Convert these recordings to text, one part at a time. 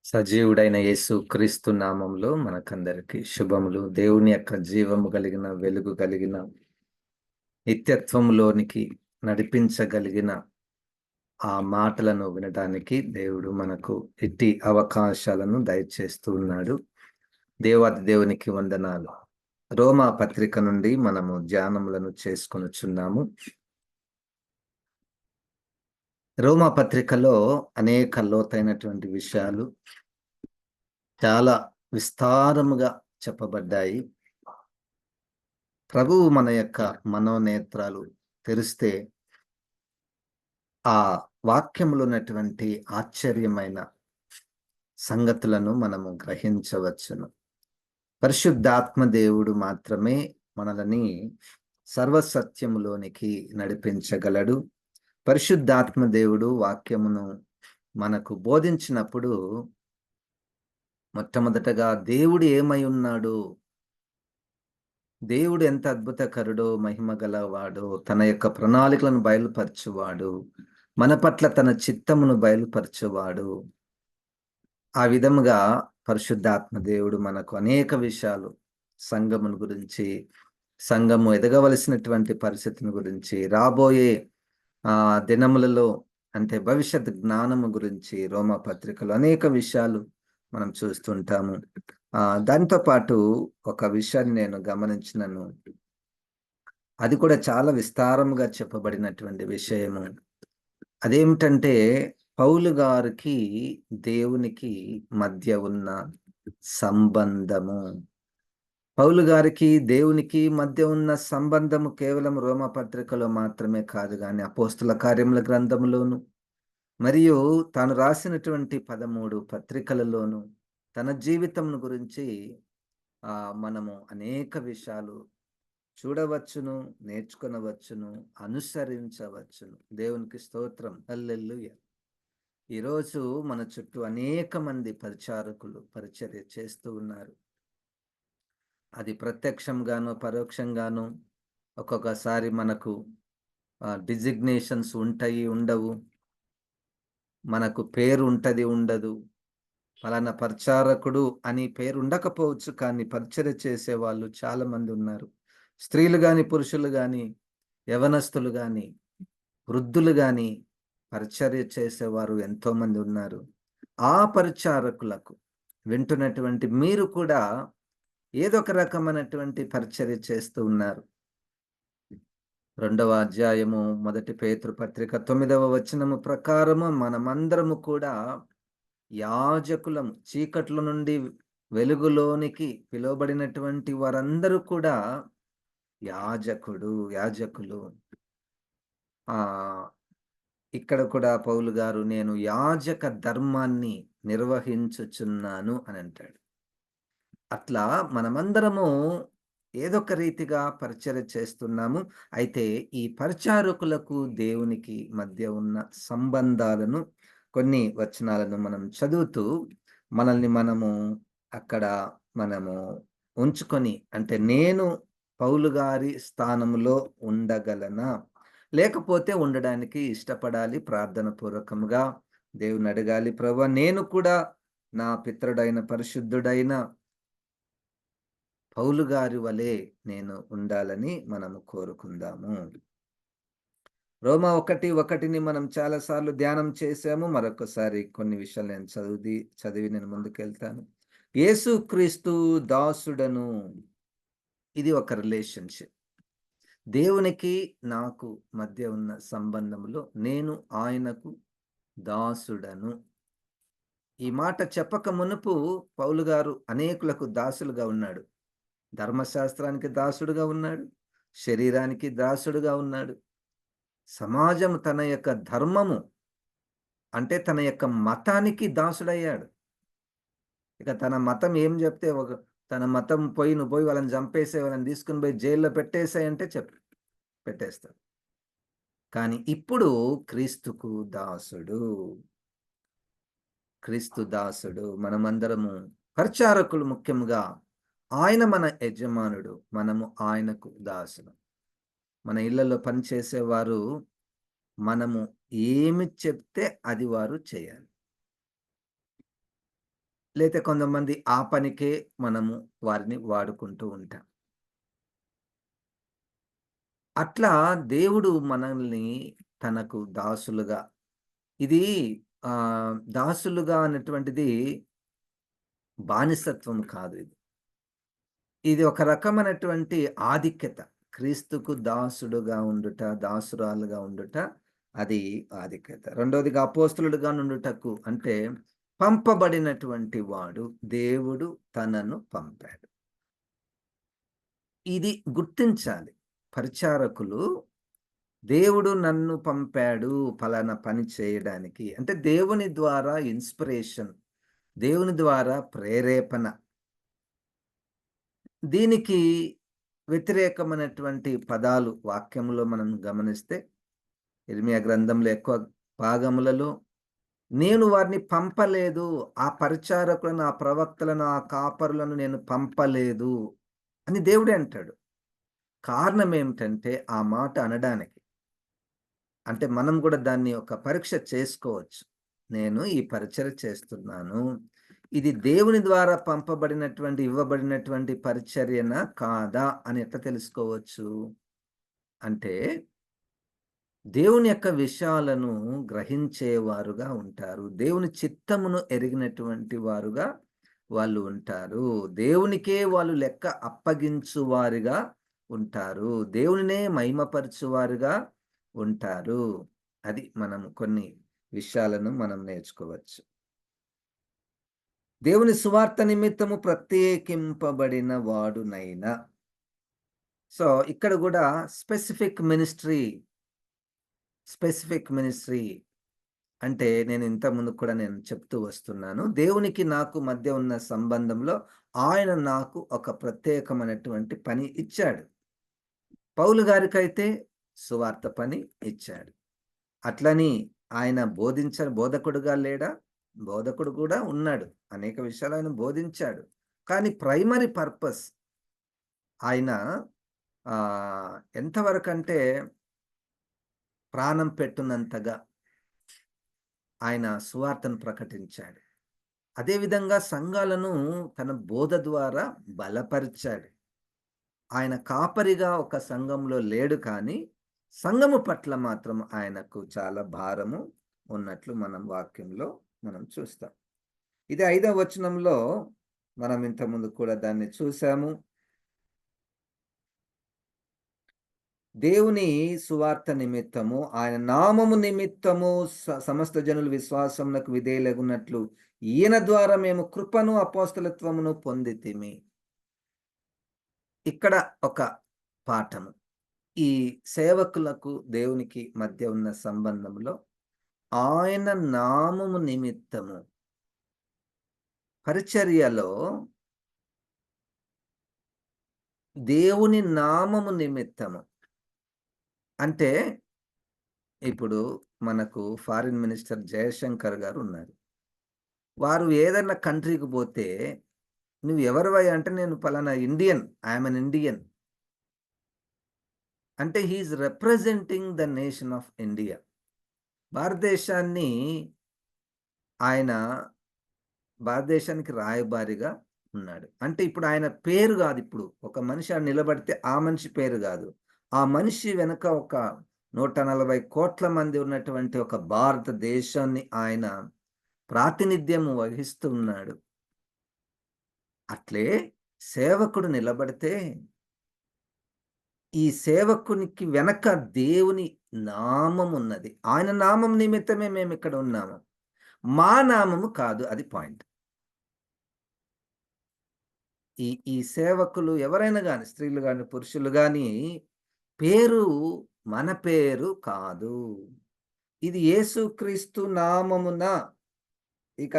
సజీవుడైన యేసు క్రీస్తు నామంలో మనకందరికి శుభములు. దేవుని యొక్క జీవము కలిగిన, వెలుగు కలిగిన, నిత్యత్వములోనికి నడిపించగలిగిన ఆ మాటలను వినడానికి దేవుడు మనకు ఇట్టి అవకాశాలను దయచేస్తూ ఉన్నాడు. దేవాది దేవునికి వందనాలు. రోమా పత్రిక నుండి మనము ధ్యానములను చేసుకొనుచున్నాము. రోమా పత్రికలో అనేక లోతైనటువంటి విషయాలు చాలా విస్తారముగా చెప్పబడ్డాయి. ప్రభువు మన యొక్క మనోనేత్రాలు తెరిస్తే ఆ వాక్యములో ఉన్నటువంటి ఆశ్చర్యమైన సంగతులను మనము గ్రహించవచ్చును. పరిశుద్ధాత్మ దేవుడు మాత్రమే మనల్ని సర్వసత్యములోనికి నడిపించగలడు. పరిశుద్ధాత్మ దేవుడు వాక్యమును మనకు బోధించినప్పుడు మొట్టమొదటగా దేవుడు ఏమై ఉన్నాడు, దేవుడు ఎంత అద్భుతకరుడో, మహిమ గలవాడో, తన యొక్క ప్రణాళికలను బయలుపరచువాడు, మన పట్ల తన చిత్తమును బయలుపరచువాడు. ఆ విధముగా పరిశుద్ధాత్మ దేవుడు మనకు అనేక విషయాలు, సంఘమును గురించి, సంఘము ఎదగవలసినటువంటి పరిస్థితిని గురించి, రాబోయే దినములలో అంటే భవిష్యత్ జ్ఞానము గురించి రోమా పత్రికలో అనేక విషయాలు మనం చూస్తుంటాము. దాంతో పాటు ఒక విషయాన్ని నేను గమనించినను, అది కూడా చాలా విస్తారముగా చెప్పబడినటువంటి విషయము. అదేమిటంటే పౌలు గారికి దేవునికి మధ్య ఉన్న సంబంధము. పౌలు గారికి దేవునికి మధ్య ఉన్న సంబంధము కేవలం రోమా పత్రికలో మాత్రమే కాదు, కానీ అపోస్తుల కార్యముల గ్రంథములోను మరియు తాను రాసినటువంటి 13 పత్రికలలోను తన జీవితమును గురించి మనము అనేక విషయాలు చూడవచ్చును, నేర్చుకొనవచ్చును, అనుసరించవచ్చును. దేవునికి స్తోత్రం, హల్లెలూయా. ఈరోజు మన చుట్టూ అనేక మంది పరిచారకులు పరిచర్య చేస్తూ ఉన్నారు. అది ప్రత్యక్షంగాను పరోక్షంగాను. ఒక్కొక్కసారి మనకు డిజిగ్నేషన్స్ ఉంటాయి, ఉండవు. మనకు పేరు ఉంటది, ఉండదు. ఫలానా పరిచారకుడు అని పేరు ఉండకపోవచ్చు, కానీ పరిచర్య చేసే వాళ్ళు చాలా మంది ఉన్నారు. స్త్రీలు గాని, పురుషులు గాని, యవనస్తులు గాని, వృద్ధులు గాని పరిచర్య చేసేవారు ఎంతో మంది ఉన్నారు. ఆ పరిచారకులకు వింటున్నటువంటి మీరు కూడా ఏదో ఒక రకమైనటువంటి పరిచర్య చేస్తూ ఉన్నారు. 2వ అధ్యాయము 1 పేతురు పత్రిక 9వ వచనము ప్రకారము మనమందరము కూడా యాజకులము. చీకట్ల నుండి వెలుగులోనికి పిలువబడినటువంటి వారందరూ కూడా యాజకులు. ఇక్కడ కూడా పౌలు గారు నేను యాజక ధర్మాన్ని నిర్వహించుచున్నాను అని అంటాడు. అట్లా మనమందరము ఏదొక రీతిగా పరిచర్య చేస్తున్నాము. అయితే ఈ పరిచారకులకు దేవునికి మధ్య ఉన్న సంబంధాలను, కొన్ని వచనాలను మనం చదువుతూ మనల్ని మనము అక్కడ మనము ఉంచుకొని, అంటే నేను పౌలు గారి స్థానములో ఉండగలనా, లేకపోతే ఉండడానికి ఇష్టపడాలి. ప్రార్థన పూర్వకముగా దేవుని అడగాలి, ప్రభువా నేను కూడా నా పితరుడైన పరిశుద్ధుడైన పౌలు గారి వలె నేను ఉండాలని మనము కోరుకుందాము. రోమా 1:1 మనం చాలాసార్లు ధ్యానం చేశాము. మరొకసారి కొన్ని విషయాలు నేను చదివి నేను ముందుకెళ్తాను. యేసుక్రీస్తు దాసుడను. ఇది ఒక రిలేషన్షిప్. దేవునికి నాకు మధ్య ఉన్న సంబంధంలో నేను ఆయనకు దాసుడను. ఈ మాట చెప్పక మునుపు పౌలు గారు అనేకులకు దాసులుగా ఉన్నాడు. ధర్మశాస్త్రానికి దాసుడుగా ఉన్నాడు, శరీరానికి దాసుడుగా ఉన్నాడు. సమాజం తన యొక్క ధర్మము అంటే తన యొక్క మతానికి దాసుడయ్యాడు. ఇక తన మతం ఏం చెప్తే తన మతం నువ్వు పోయి వాళ్ళని చంపేసే, వాళ్ళని తీసుకుని పోయి జైల్లో పెట్టేసాయంటే పెట్టేస్తాడు. కానీ ఇప్పుడు క్రీస్తు దాసుడు. మనమందరము పరిచారకులు. ముఖ్యంగా ఆయన మన యజమానుడు, మనము ఆయనకు దాసులు. మన ఇళ్లలో పనిచేసేవారు మనము ఏమి చెప్తే అది వారు చేయాలి. లేతే కొంతమంది ఆ పనికే మనము వారిని వాడుకుంటూ ఉంటాం. అట్లా దేవుడు మనల్ని తనకు దాసులుగా ఇది దాసులుగా అన్నటువంటిది బానిసత్వం కాదు ఇది. ఇది ఒక రకమైనటువంటి ఆధిక్యత. క్రీస్తుకు దాసుడుగా ఉండుట, దాసురాలుగా ఉండుట అది ఆధిక్యత. రెండోదిగా అపోస్తలుడుగా నుండుటకు అంటే పంపబడినటువంటి వాడు దేవుడు తనను పంపాడు. ఇది గుర్తించాలి. పరిచారకులు దేవుడు నన్ను పంపాడు పలానా పని చేయడానికి. అంటే దేవుని ద్వారా ఇన్‌స్పిరేషన్, దేవుని ద్వారా ప్రేరేపణ. దీనికి వ్యతిరేకమైనటువంటి పదాలు వాక్యములో మనం గమనిస్తే, ఇర్మియా గ్రంథంలో ఎక్కువ భాగములలో నేను వారిని పంపలేదు. ఆ పరిచారకులను, ఆ ప్రవక్తలను, ఆ కాపరులను నేను పంపలేదు అని దేవుడే అంటాడు. కారణం ఏమిటంటే ఆ మాట అనడానికి. అంటే మనం గూడా దాన్ని ఒక పరీక్ష చేసుకోవచ్చు. నేను ఈ పరిచర్య చేస్తున్నాను. ఇది దేవుని ద్వారా పంపబడినటువంటి, ఇవ్వబడినటువంటి పరిచర్యనా? కాదా? అని ఎట్లా తెలుసుకోవచ్చు? అంటే దేవుని యొక్క విషయాలను గ్రహించేవారుగా ఉంటారు. దేవుని చిత్తమును ఎరిగినటువంటి వారుగా వాళ్ళు ఉంటారు. దేవునికే వాళ్ళు లెక్క అప్పగించువారుగా ఉంటారు. దేవునినే మహిమపరచువారుగా ఉంటారు. అది మనం కొన్ని విషయాలను మనం నేర్చుకోవచ్చు. దేవుని సువార్త నిమిత్తము ప్రత్యేకింపబడిన వాడునైనా. సో, ఇక్కడ గూడా స్పెసిఫిక్ మినిస్ట్రీ, స్పెసిఫిక్ మినిస్ట్రీ అంటే నేను ఇంతకుముందు కూడా నేను చెప్తూ వస్తున్నాను. దేవునికి నాకు మధ్య ఉన్న సంబంధంలో ఆయన నాకు ఒక ప్రత్యేకమైనటువంటి పని ఇచ్చాడు. పౌలు గారికైతే సువార్త పని ఇచ్చాడు. అట్లని ఆయన బోధకుడుగా లేడా? బోధకుడు కూడా ఉన్నాడు. అనేక విషయాలు ఆయన బోధించాడు. కానీ ప్రైమరీ పర్పస్ ఆయన ఎంతవరకంటే ప్రాణం పెట్టునంతగా ఆయన సువార్తను ప్రకటించాడు. అదే విధంగా సంఘాలను తన బోధ ద్వారా బలపరిచాడు. ఆయన కాపరిగా ఒక సంఘంలో లేడు కానీ, సంఘము పట్ల మాత్రం ఆయనకు చాలా భారము ఉన్నట్లు మనం వాక్యంలో మనం చూస్తాం. ఇది 5వ వచనంలో మనం ఇంతకుముందు కూడా దాన్ని చూసాము. దేవుని సువార్త నిమిత్తము, ఆయన నామము నిమిత్తము సమస్త జనులు విశ్వాసమునకు విధేయులగునట్లు ఈయన ద్వారా మేము కృపను, అపోస్తలత్వమును పొందితిమి. ఇక్కడ ఒక పాఠము. ఈ సేవకులకు దేవునికి మధ్య ఉన్న సంబంధంలో ఆయన నామము నిమిత్తము పరిచర్యలో దేవుని నామము నిమిత్తము అంటే ఇప్పుడు మనకు ఫారిన్ మినిస్టర్ జయశంకర్ గారు ఉన్నారు. వారు ఏదన్నా కంట్రీకి పోతే "నువ్వు ఎవరివయ్యా" అంటే నేను పలానా Indian. I am an Indian. అంటే he is representing the nation of India. భారతదేశాన్ని ఆయన భారతదేశానికి రాయబారిగా ఉన్నాడు. అంటే ఇప్పుడు ఆయన పేరు గాదు ఇప్పుడు. ఒక మనిషి ఆడ నిలబడితే ఆ మనిషి పేరు గాదు. ఆ మనిషి వెనక ఒక 140,00,00,000 మంది ఉన్నటువంటి ఒక భారతదేశాన్ని ఆయన ప్రాతినిధ్యం వహిస్తూ ఉన్నాడు. అట్లే సేవకుడు నిలబడితే, ఈ సేవకునికి వెనక దేవుని నామం ఉన్నది. ఆయన నామం నిమిత్తమే మేమిక్కడ ఉన్నాము. మా నామము కాదు. అది పాయింట్. ఈ సేవకులు ఎవరైనా గాని, స్త్రీలు గాని, పురుషులు గాని పేరు మన పేరు కాదు. ఇది యేసుక్రీస్తు నామమున ఇక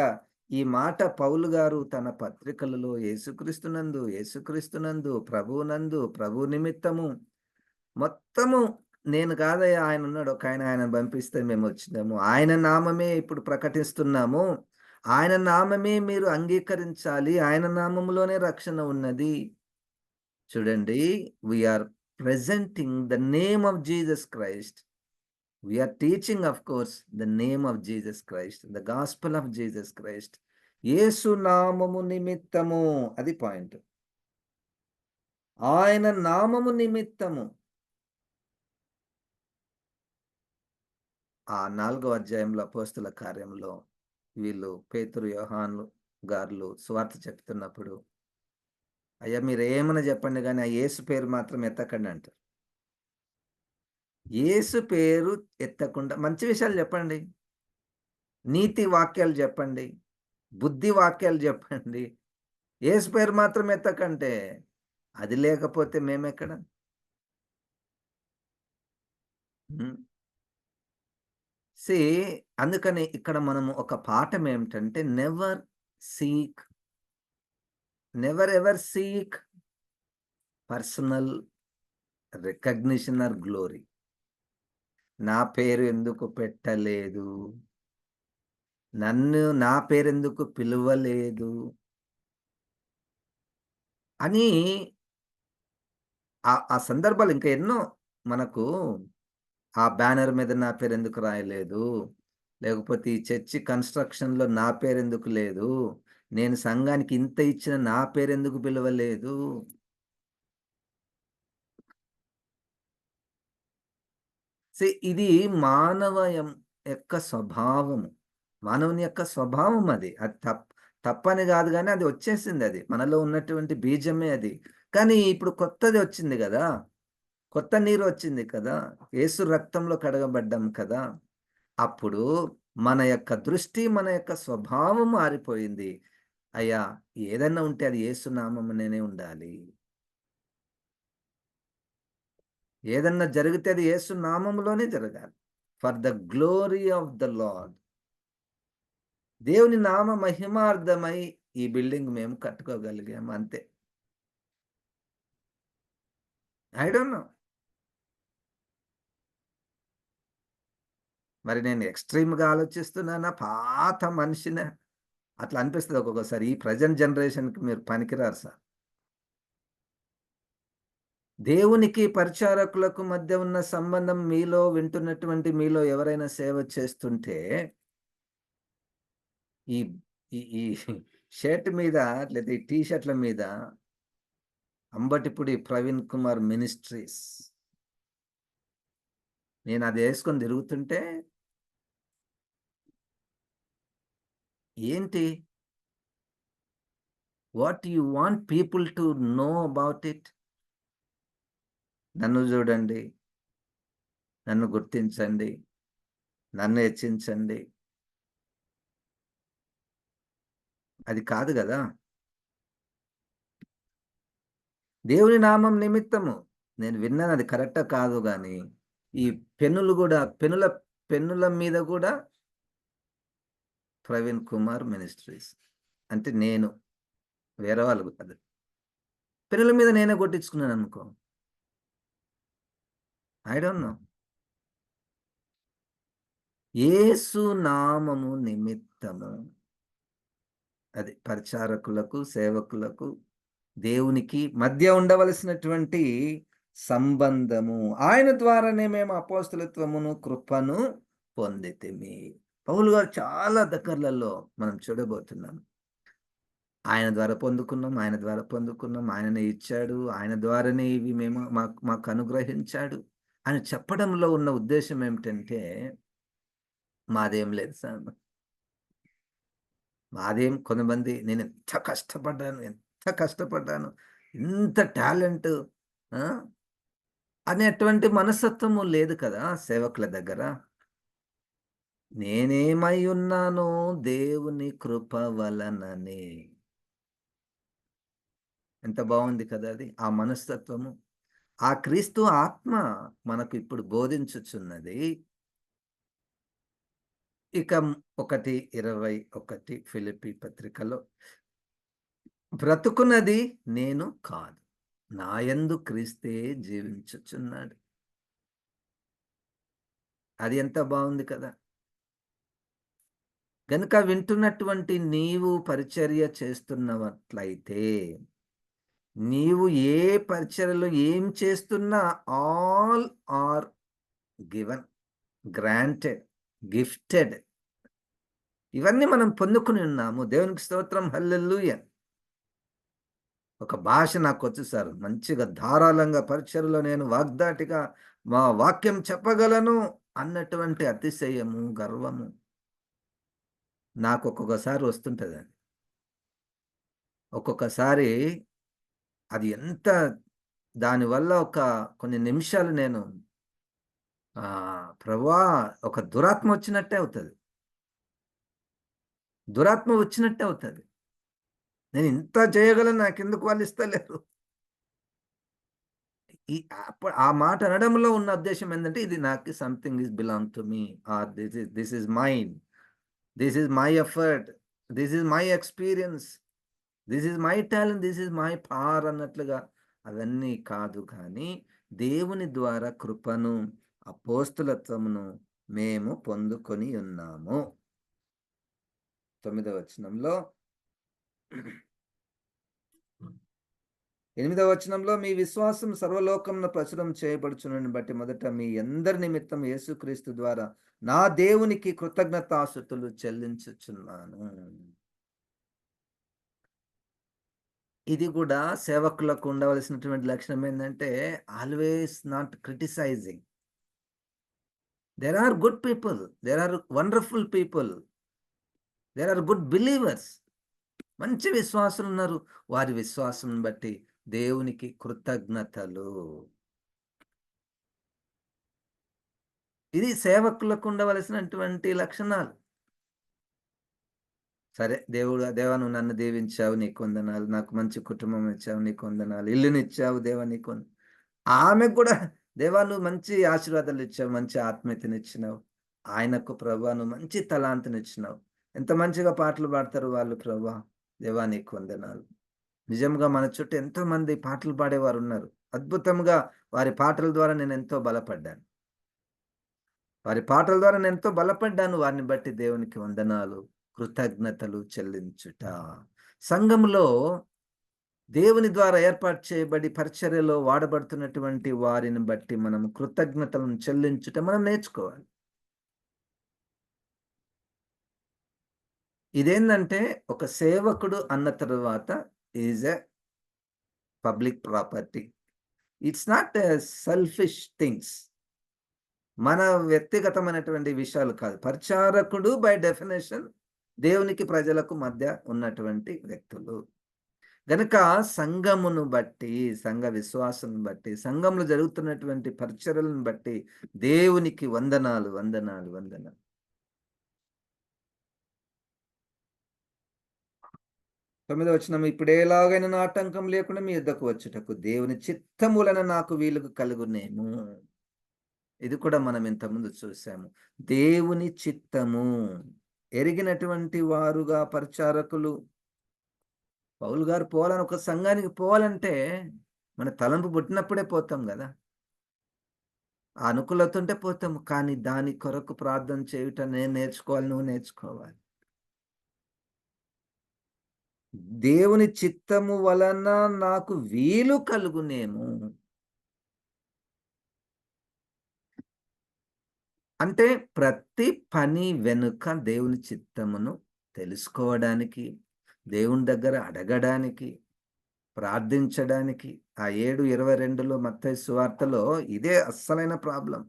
ఈ మాట పౌలు గారు తన పత్రికలలో యేసుక్రీస్తునందు, ప్రభువునందు, ప్రభు నిమిత్తము మొత్తము నేను కాదయ్యా ఆయనున్నాడు. ఒకాయన ఆయనను పంపిస్తే మేమొచ్చినాము. ఆయన నామమే ఇప్పుడు ప్రకటిస్తున్నాము. ఆయన నామమే మీరు అంగీకరించాలి. ఆయన నామములోనే రక్షణ ఉన్నది. చూడండి, we are presenting the name of Jesus Christ. We are teaching, of course, the name of Jesus Christ, the gospel of Jesus Christ. యేసు నామము నిమిత్తము. అది పాయింట్. ఆయన నామము నిమిత్తము. ఆ 4వ అధ్యాయంలో అపోస్తల కార్యంలో వీళ్ళు పేతురు, యోహాను గార్లు సువార్త చెప్తున్నప్పుడు, అయ్యా మీరేమన్నా చెప్పండి గానీ, ఆ యేసు పేరు మాత్రం ఎత్తకండి అంటారు. యేసు పేరు ఎత్తకుండా మంచి విషయాలు చెప్పండి. నీతి వాక్యాలు చెప్పండి. బుద్ధి వాక్యాలు చెప్పండి. యేసు పేరు మాత్రం ఎత్తకంటే, అది లేకపోతే మేమెక్కడ? హ్మ్. సీ అందుకని ఇక్కడ మనము ఒక పాఠం ఏమిటంటే seek never ever seek personal recognition or glory. నా పేరు ఎందుకు పెట్టలేదు? నన్ను నా పేరెందుకు పిలువలేదు? అని ఆ సందర్భాలు ఇంకా ఎన్నో మనకు ఆ బ్యానర్ మీద నా పేరెందుకు రాయలేదు? లేకపోతే ఈ చర్చి కన్‌స్ట్రక్షన్‌లో నా పేరెందుకు లేదు? నేను సంఘానికి ఇంత ఇచ్చిన నా పేరెందుకు పిలవలేదు? ఇది యొక్క స్వభావము. మానవుని యొక్క స్వభావం అది. అది తప్పని గాదు గానీ అది వచ్చేసిందది. మనలో ఉన్నటువంటి బీజమే అది. కానీ ఇప్పుడు కొత్తది వచ్చింది గదా! కొత్త నీరొచ్చింది కదా! యేసు రక్తంలో కడగబడ్డాం కదా! అప్పుడు మన యొక్క దృష్టి, మన యొక్క స్వభావం మారిపోయింది. అయ్యా! ఏదన్నా ఉంటే అది యేసు నామముననే ఉండాలి. ఏదన్నా జరిగితే అది యేసు నామములోనే జరగాలి. For the glory of the lord. దేవుని నామ మహిమార్థమై ఈ బిల్డింగ్ మేము కట్టుకోగలిగాము అంతే. I don't no. మరి నేను ఎక్స్‌ట్రీమ్‌గా ఆలోచిస్తున్నానా? పాత మనిషినా? అట్లా అనిపిస్తది ఒక్కొక్కసారి. ఈ ప్రెజెంట్ జనరేషన్‌కి మీరు పనికిరారు సార్. దేవునికి పరిచారకులకు మధ్య ఉన్న సంబంధం మీలో వింటున్నటువంటి మీలో ఎవరైనా సేవ చేస్తుంటే, ఈ ఈ ఈ షర్ట్ మీద లేదా ఈ టీ షర్ట్‌ల మీద అంబటిపుడి ప్రవీణ్ కుమార్ మినిస్ట్రీస్ నేనదేసుకొని తిరుగుతుంటే ఏంటి? What you want people to know about it? నన్ను జూడండి, నన్ను గుర్తించండి, నన్ను హెచ్చించండి. అది కాదు గదా! దేవుని నామం నిమిత్తము. నేను విన్నాను అది కరెక్టో కాదో గాని, ఈ పెన్నులు గూడా పెన్నుల మీద గూడా ప్రవీణ్ కుమార్ మినిస్ట్రీస్. అంటే నేను. వేరే వాళ్ళు కాదు. పెన్నుల మీద నేనే కొట్టించుకున్నాననుకో. I don't know. యేసు నామము నిమిత్తము అది పరిచారకులకు, సేవకులకు, దేవునికి మధ్య ఉండవలసినటువంటి సంబంధము. ఆయన ద్వారానే మేము అపోస్తలత్వమును, కృపను పొందితిమి. పౌలు గారు చాలా దగ్గరలలో మనం చూడబోతున్నాం. ఆయన ద్వారా పొందుకున్నాం, ఆయన ద్వారా పొందుకున్నాం, ఆయననే ఇచ్చాడు, ఆయన ద్వారానే ఇవి మేము మాకు అనుగ్రహించాడు అని చెప్పడంలో ఉన్న ఉద్దేశ్యం ఏమిటంటే, మాదేం లేదు సార్. మాదేం కొంతమంది నేనెంత కష్టపడ్డాను, ఎంత కష్టపడ్డాను, ఇంత టాలెంటు ఆ! అనేటువంటి మనస్తత్వము లేదు కదా! సేవకుల దగ్గర. నేనేమై ఉన్నానో దేవుని కృప వలననే. ఎంత బావుంది కదా అది. ఆ మనస్తత్వము. ఆ క్రీస్తు ఆత్మ మనకు ఇప్పుడు బోధించుచున్నది. ఇక 1:21 ఫిలిప్పీ పత్రికలో బ్రతుకున్నది నేను కాదు. నాయందు క్రీస్తే జీవించుచున్నాడు. అది ఎంత బావుంది కదా! గనుక వింటున్నటువంటి నీవు పరిచర్య చేస్తున్నట్లయితే, నీవు ఏ పరిచర్యలో ఏం చేస్తున్నా all are given, granted, gifted. ఇవన్నీ మనం పొందుకొని ఉన్నాము. దేవునికి స్తోత్రం. హల్లెలూయా! ఒక భాష నాకొచ్చు సార్. మంచిగా ధారాళంగా పరిచర్యలో నేను వాగ్ధాటిగా మా వాక్యం చెప్పగలను అన్నటువంటి అతిశయము, గర్వము నాకు ఒక్కొక్కసారి వస్తుంటదండి. ఒక్కొక్కసారి అది ఎంత దానివల్ల కొన్ని నిమిషాలు నేను ప్రభువా! ఒక దురాత్మ వచ్చినట్టే అవుతది. దురాత్మ వచ్చినట్టే అవుతది. నేను ఇంత చేయగలను నాకెందుకు వాళ్ళు ఇస్తలేరు? ఈ ఆ మాట అనడంలో ఉన్న ఉద్దేశ్యం ఏందంటే, ఇది నాకు something belong to me. This is mine. This is my effort. This is my experience. This is my talent. This is my power అన్నట్లుగా అవన్నీ కాదు కానీ, దేవుని ద్వారా కృపను, అపోస్తలత్వమును మేము పొందుకొని ఉన్నాము. 9వ వచనంలో 8వ వచనంలో మీ విశ్వాసం సర్వలోకమున ప్రచురం చేయబడుచునని బట్టి మొదట మీ అందరి నిమిత్తం యేసుక్రీస్తు ద్వారా నా దేవునికి కృతజ్ఞతాస్తుతులు చెల్లించుచున్నాను. ఇది గూడా సేవకులకు ఉండవలసినటువంటి లక్షణం ఏందంటే always not criticising. There are good people. There are wonderful people. There are good believers. మంచి విశ్వాసులున్నారు. వారి విశ్వాసం బట్టి దేవునికి కృతజ్ఞతలు. ఇది సేవకులకు ఉండవలసినటువంటి లక్షణాలు. సరే దేవా నువ్వు నన్ను దీవించావు నీకు వందనాలు. నాకు మంచి కుటుంబం ఇచ్చావు నీకు వందనాలు. ఇల్లునిచ్చావు దేవా నీకు ఆమెకు గూడా దేవా నువ్వు మంచి ఆశీర్వాదాలిచ్చావు. మంచి ఆత్మీయతనిచ్చినావు. ఆయనకు ప్రభువా నువ్వు మంచి తలాంతునిచ్చినావు. ఎంత మంచిగా పాటలు పాడతారు వాళ్ళు ప్రభువా! దేవా నీకు వందనాలు. నిజంగా మన చుట్టూ ఎంతోమంది పాటలు పాడేవారున్నారు. అద్భుతంగా వారి పాటల ద్వారా నేనెంతో బలపడ్డాను. వారి పాటల ద్వారా నేనెంతో బలపడ్డాను. వారిని బట్టి దేవునికి వందనాలు, కృతజ్ఞతలు చెల్లించుట. సంఘములో దేవుని ద్వారా ఏర్పాటు చేయబడి పరిచర్యలో వాడబడుతున్నటువంటి వారిని బట్టి మనం కృతజ్ఞతలను చెల్లించుట మనం నేర్చుకోవాలి. ఇదేందంటే ఒక సేవకుడు అన్న తరువాత is a public property. It's not a selfish things. మన వ్యక్తిగతమైనటువంటి విషయాలు కాదు. పరిచారకుడు బై డెఫినిషన్ దేవునికి, ప్రజలకు మధ్య ఉన్నటువంటి వ్యక్తులు. గనక సంఘమును బట్టి, సంఘ విశ్వాసం బట్టి, సంఘంలో జరుగుతున్నటువంటి పరిచర్యలను బట్టి దేవునికి వందనాలు, వందనాలు, వందనాలు. 9వ వచనం ఇప్పుడెలాగైనను ఆటంకం లేకుండా మీ యొద్దకు వచ్చుటకు దేవుని చిత్తములన నాకు వీలు కలుగునేమో. ఇది కూడా మనం ఇంతకుముందు చూసాము. దేవుని చిత్తము ఎరిగినటువంటి వారుగా పరిచారకులు పౌలు గారు పోవాలని ఒక సంఘానికి పోవాలంటే మన తలంపు పుట్టినప్పుడే పోతాం గదా! ఆ అనుకూలత ఉంటే పోతాము. కానీ దాని కొరకు ప్రార్థన చేయుట నేను నేర్చుకోవాలి, నువ్వు నేర్చుకోవాలి. దేవుని చిత్తము వలన నాకు వీలు కలుగునేమో. అంటే ప్రతి పని వెనుక దేవుని చిత్తమును తెలుసుకోవడానికి, దేవుని దగ్గర అడగడానికి, ప్రార్థించడానికి ఆ 7:22లో మత్తయి సువార్తలో ఇదే అస్సలైన ప్రాబ్లమ్.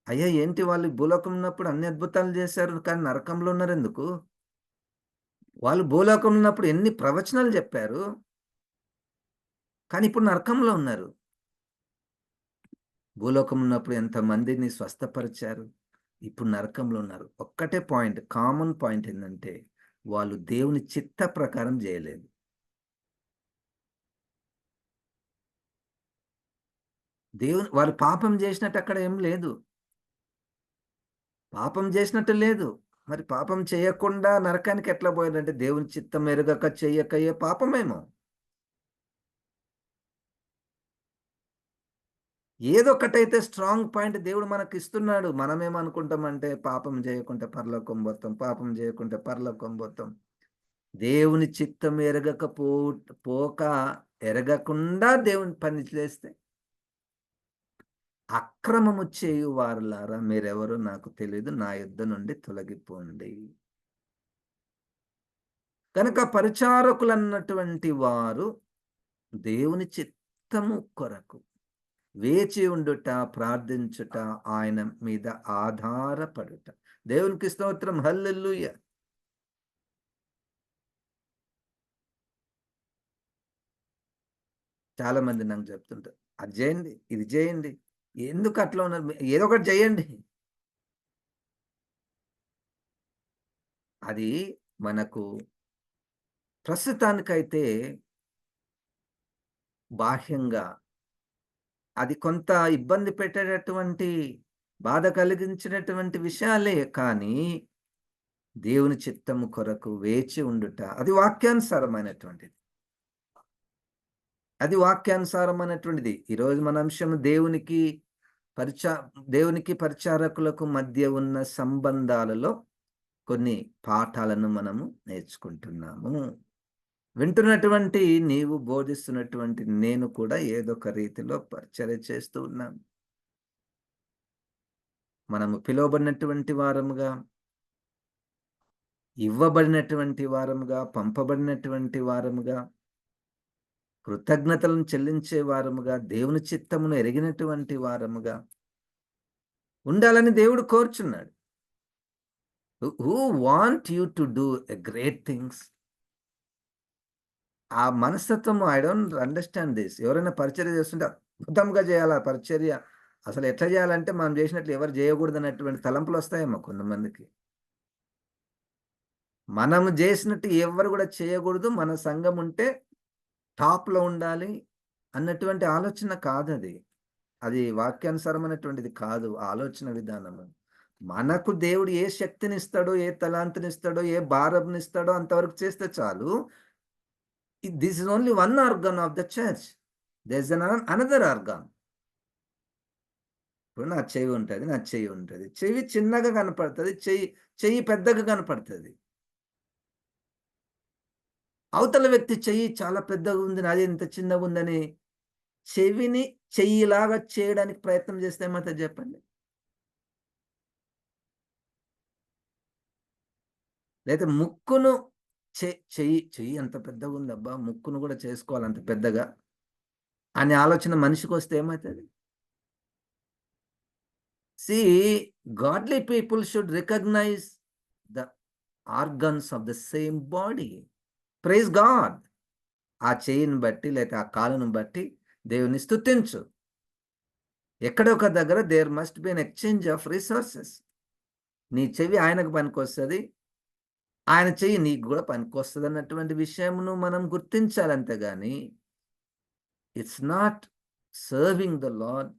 అయ్యా! ఏంటి వాళ్ళు భూలోకంలో ఉన్నప్పుడు అన్ని అద్భుతాలు చేశారు. కానీ నరకంలో ఉన్నారెందుకు? వాళ్ళు భూలోకంలో ఉన్నప్పుడు ఎన్ని ప్రవచనాలు చెప్పారు. కానీ ఇప్పుడు నరకంలో ఉన్నారు. భూలోకంలో ఉన్నప్పుడు ఎంతమందిని స్వస్థపరిచారు. ఇప్పుడు నరకంలో ఉన్నారు. ఒక్కటే పాయింట్ కామన్ పాయింట్ ఏందంటే వాళ్ళు దేవుని చిత్త ప్రకారం జేయలేదు. వాళ్ళు పాపం జేసినట్టు అక్కడ ఏం లేదు. పాపం జేసినట్టు లేదు. మరి పాపం చేయకుండా నరకానికి ఎట్లా పోయారంటే దేవుని చిత్తం ఎరుగక చెయ్యకయే పాపమేమో. ఏదో ఒకటైతే స్ట్రాంగ్ పాయింట్ దేవుడు మనకిస్తున్నాడు. మనమేమనుకుంటామంటే పాపం జేయకుంటే పరలోకం బోతాం. పాపం జేయకుంటే పరలోకం బోతాం. దేవుని చిత్తం పోక ఎరగకుండా దేవుని పని చేస్తే అక్రమము చేయు వారులారా మీరెవరో నాకు తెలీదు. నా యొద్ద నుండి తొలగిపోండి. కనుక పరిచారకులన్నటువంటి వారు దేవుని చిత్తము కొరకు వేచి ఉండుట, ప్రార్థించుట, ఆయన మీద ఆధారపడుట. దేవునికి స్తోత్రం. హల్లెలూయా! చాలా మంది నాకు చెప్తుంటారు. అది చేయండి, ఇది చేయండి. ఎందుకు అట్లా ఉన్నారు? ఏదో ఒకటి చేయండి. అది మనకు ప్రస్తుతానికైతే బాహ్యంగా అది కొంత ఇబ్బంది పెట్టేటటువంటి, బాధ కలిగించినటువంటి విషయాలే కానీ, దేవుని చిత్తము కొరకు వేచి ఉండుట అది వాక్యానుసారమైనటువంటిది. అది వాక్యానుసారమైనటువంటిది. ఈరోజు మన అంశం పరిచ దేవునికి పరిచారకులకు మధ్య ఉన్న సంబంధాలలో కొన్ని పాఠాలను మనము నేర్చుకుంటున్నాము. వింటున్నటువంటి నీవు, బోధిస్తున్నటువంటి నేను కూడా ఏదో ఒక రీతిలో పరిచర్య చేస్తూ ఉన్నాను. మనము పిలువబడినటువంటి వారముగా, ఇవ్వబడినటువంటి వారముగా, పంపబడినటువంటి వారముగా, కృతజ్ఞతలను చెల్లించే వారముగా, దేవుని చిత్తమును ఎరిగినటువంటి వారముగా ఉండాలని దేవుడు కోరుచున్నాడు. Who want you to do a great things. ఆ మనస్తత్వము ఐ డోంట్ అండర్‌స్టాండ్ దిస్. ఎవరైనా పరిచర్య చేస్తుంటే అద్భుతంగా చేయాలా పరిచర్య. అసలు ఎట్లా చేయాలంటే మనం చేసినట్లు ఎవరు చేయకూడదన్నటువంటి తలంపులొస్తాయేమో కొంతమందికి. మనము చేసినట్టు ఎవ్వరు కూడా చేయకూడదు. మన సంఘం ఉంటే టాప్‌లో ఉండాలి అన్నటువంటి ఆలోచన కాదది. అది వాక్యానుసారమైనటువంటిది కాదు ఆలోచన విధానము. మనకు దేవుడు ఏ శక్తినిస్తాడో, ఏ తలాంతునిస్తాడో, ఏ భారంనిస్తాడో అంతవరకు చేస్తే చాలు. This is only one organ of the church. There is another organ. ఇప్పుడు నా చెవి ఉంటది. నా చెయ్యి ఉంటది. చెవి చిన్నగా కనపడతది. చెయ్యి పెద్దగా కనపడతది. అవతల వ్యక్తి చెయ్యి చాలా పెద్దగుంది. నాది ఇంత చిన్నగుందని చెవిని చెయ్యిలాగా చేయడానికి ప్రయత్నం చేస్తే ఏమైతది జెప్పండి? లేతే ముక్కును చెయ్యి అంత పెద్దగుందబ్బా! ముక్కును గూడా చేసుకోవాలి అంత పెద్దగా అనే ఆలోచన మనిషికొస్తే ఏమైతది? See godly people should recognize the organs of the same body. Praise God. ఆ చెయ్యిని బట్టి లేతే ఆ కాలును బట్టి దేవుని స్తుతించు. ఎక్కడో ఒక దగ్గర there must be an exchange of resources. నీ చెవి ఆయనకు పనికొస్తది. ఆయన చెయ్యి నీకు గూడా పనికొస్తదన్నటువంటి విషయమును మనం గుర్తించాలి అంతే గాని, it's not serving the lord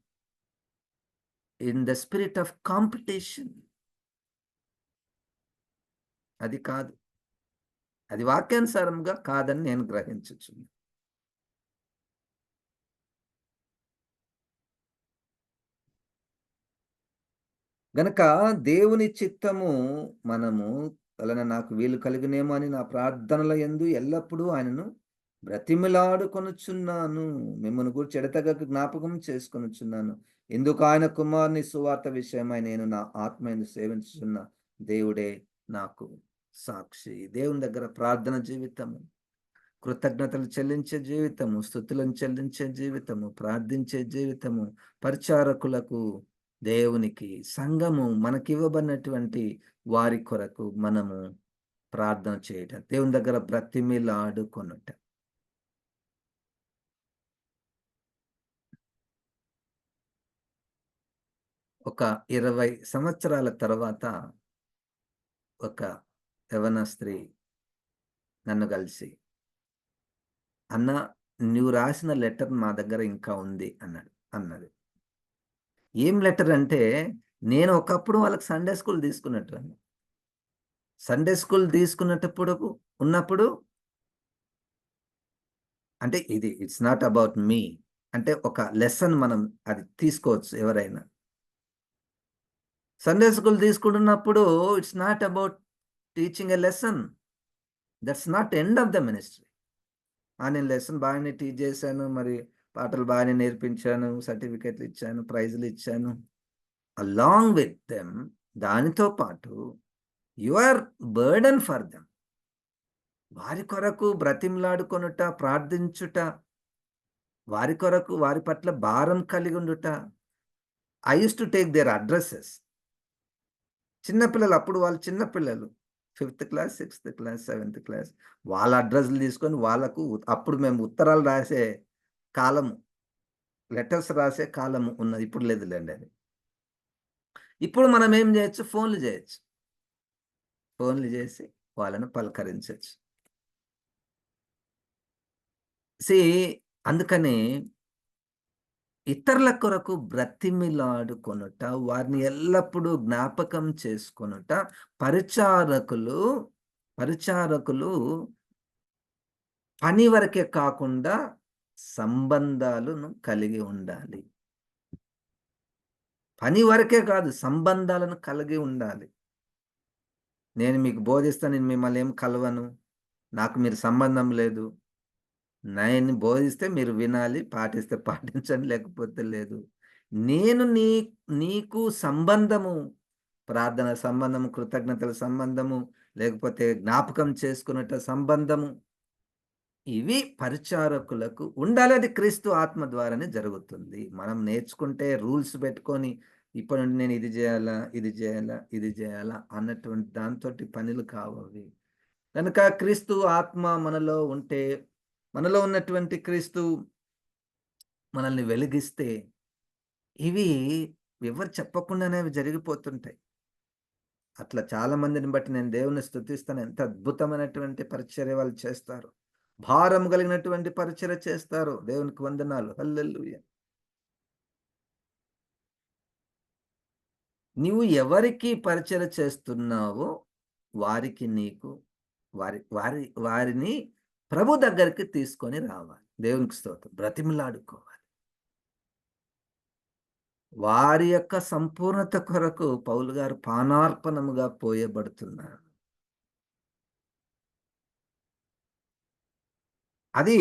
in the spirit of competition. అది కాదు. అది వాక్యానుసారంగా కాదని నేను గ్రహించుచున్నాను. గనక దేవుని చిత్తము మనము వలన నాకు వీలు కలుగునేమో అని నా ప్రార్థనల యందు ఎల్లప్పుడూ ఆయనను బ్రతిమిలాడుకొనుచున్నాను. మిమ్మును గూర్చి ఎడతెగక జ్ఞాపకం చేసుకొనుచున్నాను. ఎందుకు ఆయన కుమారుని సువార్త విషయమై నేను నా ఆత్మయందు సేవించుచున్న దేవుడే నాకు సాక్షి. దేవుని దగ్గర ప్రార్థన జీవితము, కృతజ్ఞతలు చెల్లించే జీవితము, స్తుతులను చెల్లించే జీవితము, ప్రార్థించే జీవితము, పరిచారకులకు, దేవునికి, సంఘము మనకివ్వబడినటువంటి వారి కొరకు మనము ప్రార్థన చేయటం. దేవుని దగ్గర బ్రతిమిలాడుకొనుట. ఒక 20 సంవత్సరాల తర్వాత ఒక యవ్వన స్త్రీ నన్ను కలిసి, "అన్నా, నువ్వు రాసిన లెటర్ మా దగ్గర ఇంకా ఉంది" అన్నది. ఏం లెటర్ అంటే, నేను ఒకప్పుడు వాళ్ళకి సండే స్కూల్ తీసుకునేటోన్ని. సండే స్కూల్ తీసుకునేటప్పుడు ఉన్నప్పుడు అంటే ఇట్స్ నాట్ అబౌట్ మీ. అంటే ఒక లెసన్ మనం అది తీసుకోవచ్చు ఎవరైనా. సండే స్కూల్ తీసుకుంటున్నప్పుడు it's not about teaching a lesson. That's not end of the ministry. నేను లెసన్ బాగానే టీచ్ చేశాను. మరి పాటలు బాగానే నేర్పించాను. సర్టిఫికేట్లు ఇచ్చాను. ప్రైజ్‌లు ఇచ్చాను. అలాంగ్ విత్ దెమ్ దానితో పాటు you are burden for them. వారి కొరకు బ్రతిమలాడుకొనుట, ప్రార్థించుట, వారి కొరకు వారి పట్ల భారం కలిగుండుట. I used to take their addresses. చిన్న పిల్లలు అప్పుడు వాళ్ళు చిన్న పిల్లలు. Fifth class, sixth class, seventh class. వాళ్ళ అడ్రెస్‌లు తీసుకొని వాళ్ళకు అప్పుడు మేము ఉత్తరాలు రాసే కాలము. లెటర్స్ రాసే కాలము ఉన్నది. ఇప్పుడు లేదులెండి అది. ఇప్పుడు మనం ఏం జేయొచ్చు? ఫోన్‌లు జేయొచ్చు. ఫోన్‌లు జేసి వాళ్ళను పలకరించొచ్చు. సీ అందుకని ఇతరుల కొరకు బ్రతిమిలాడుకొనుట, వారిని ఎల్లప్పుడూ జ్ఞాపకం చేసుకొనుట, పరిచారకులు పరిచారకులు పని వరకే కాకుండా సంబంధాలను కలిగి ఉండాలి. పని వరకే కాదు, సంబంధాలను కలిగి ఉండాలి. నేను మీకు బోధిస్తా, నేను మిమ్మల్ని ఏమి కలవను. నాకు మీరు సంబంధం లేదు. నేను బోధిస్తే మీరు వినాలి, పాటిస్తే పాటించండి, లేకపోతే లేదు. నేను నీకు సంబంధము, ప్రార్థన సంబంధము, కృతజ్ఞతల సంబంధము, లేకపోతే జ్ఞాపకం చేసుకునేట సంబంధము, ఇవి పరిచారకులకు ఉండాలి. అది క్రీస్తు ఆత్మ ద్వారానే జరుగుతుంది. మనం నేర్చుకుంటే రూల్స్ పెట్టుకొని, ఇప్పటి నుండి నేను ఇది జేయాలా, ఇది జేయాలా, ఇది జేయాలా అన్నటువంటి దాంతోటి పనులు కావవి. గనుక క్రీస్తు ఆత్మ మనలో ఉంటే, మనలో ఉన్నటువంటి క్రీస్తు మనల్ని వెలిగిస్తే, ఇవి ఎవరు చెప్పకుండానే అవి జరిగిపోతుంటాయి. అట్లా చాలా మందిని బట్టి నేను దేవుని స్తుతిస్తాను. ఎంత అద్భుతమైనటువంటి పరిచర్య వాళ్ళు చేస్తారు. భారం కలిగినటువంటి పరిచర్య చేస్తారు. దేవునికి వందనాలు. హల్లెలూయా! నీవు ఎవరికి పరిచర్య చేస్తున్నావో వారికి నీకు వారిని ప్రభు దగ్గరికి తీసుకొని రావాలి. దేవునికి స్తోత్రం. బ్రతిమిలాడుకోవాలి. వారి యొక్క సంపూర్ణత కొరకు పౌలు గారు పానార్పణముగా పోయబడుతున్నారు. అది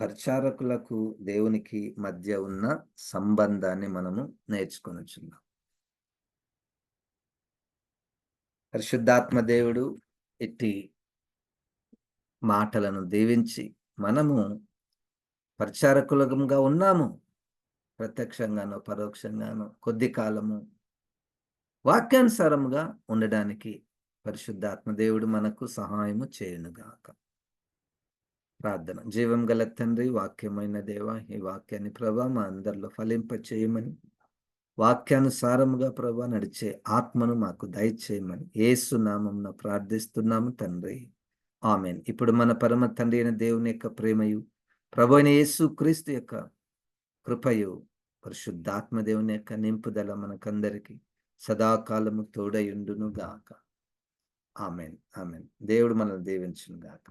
పరిచారకులకు దేవునికి మధ్య ఉన్న సంబంధాన్ని మనము నేర్చుకొనుచున్నాం. పరిశుద్ధాత్మ దేవుడు ఇట్టి మాటలను దీవించి, మనము పరిచారకులముగా ఉన్నాము. ప్రత్యక్షంగానో, పరోక్షంగానో కొద్ది కాలము వాక్యానుసారముగా ఉండడానికి పరిశుద్ధాత్మ దేవుడు మనకు సహాయము చేయునుగాక. ప్రార్థన. జీవం గల తండ్రి, వాక్యమైన దేవా, ఈ వాక్యాన్ని ప్రభా మా అందరిలో ఫలింప చేయమని, వాక్యానుసారముగా ప్రభా నడిచే ఆత్మను మాకు దయచేయమని యేసు నామమున ప్రార్థిస్తున్నాము తండ్రి. ఆమేన్. ఇప్పుడు మన పరమ తండ్రి అయిన దేవుని యొక్క ప్రేమయు, ప్రభువైన యేసు క్రీస్తు యొక్క కృపయు, పరిశుద్ధాత్మ దేవుని యొక్క నింపుదల మనకందరికి సదాకాలము తోడయుండును గాక. ఆమేన్. ఆమేన్. దేవుడు మనల్ని దీవించును గాక.